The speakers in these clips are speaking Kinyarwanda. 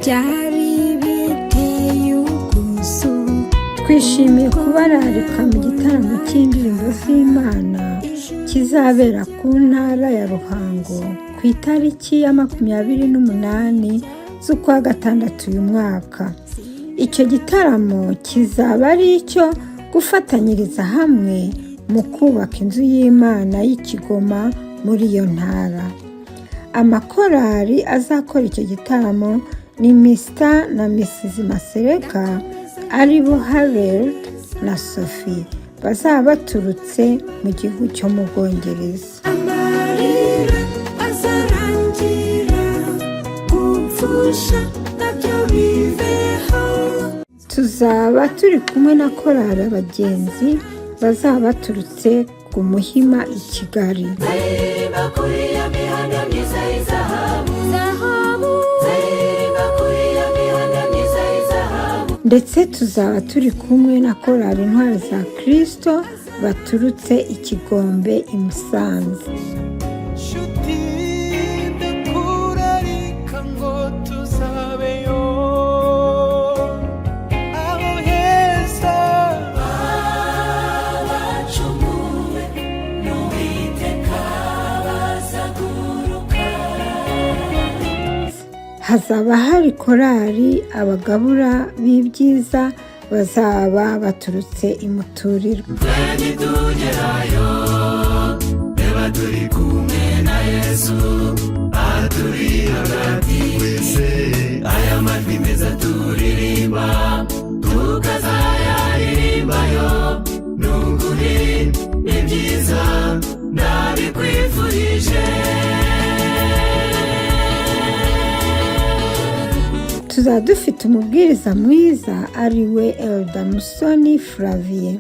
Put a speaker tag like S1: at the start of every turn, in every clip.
S1: byari biteye ubwuzu.
S2: Twishimiye kubararika mu gitaramo cy'indirimbo z'Imana kizabera ku ntara ya Ruhango ku itariki ya 28 z'ukwa gatandatu uyu mwaka. Icyo gitaramo kizaba ari icyo gufatanyiriza hamwe mu kubaka inzu y'Imana y'Ikigoma muri iyo ntara. Amakorali azakora icyo gitaramo ni Mr na Mrs Masereka, ari bo Harold na Sophie, bazaba baturutse mu gihugu cyo mu Bwongereza.
S1: Amarira azarangira, gupfusha nabyo biveho.
S2: Tuzaba turi kumwe na korali abagenzi bazaba baturutse ku Muhima i Kigali. Ndetse tuzaba turi kumwe na korali Intwari za Kristo baturutse i Kigombe i Musanze. Hazaba hari korali abagabura b'ibyiza bazaba baturutse i Muturirwa. Turi kumwe na Yesu aturi hagati wese, aya majwi meza turirimba tukazayaririmbayo, n'ukuri ni byiza ndabikwifurije. Tuzaba dufite umubwiriza mwiza ari we Elda Musoni Flavie.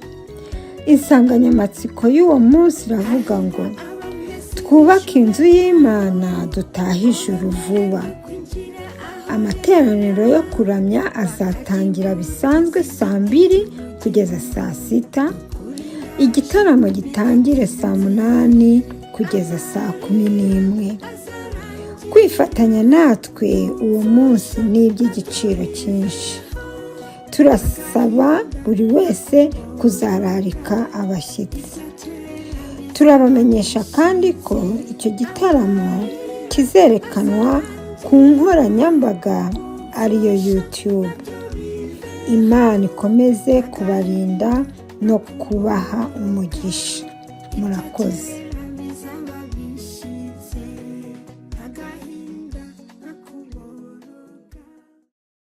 S2: Insanganyamatsiko y'uwo munsi iravuga ngo twubake inzu y'Imana dutahe ijuru vuba. Amateraniro yo kuramya azatangira bisanzwe saa 2 kugeza saa 6. Igitaramo gitangire saa 8 kugeza saa 11. Kwifatanya natwe uwo munsi ni iby'igiciro cyinshi. Turasaba buri wese kuzararika abashyitsi. Turabamenyesha kandi ko icyo gitaramo kizerekanwa ku nkoranyambaga ariyo YouTube. Imana ikomeze kubarinda no kubaha umugisha. Murakoze.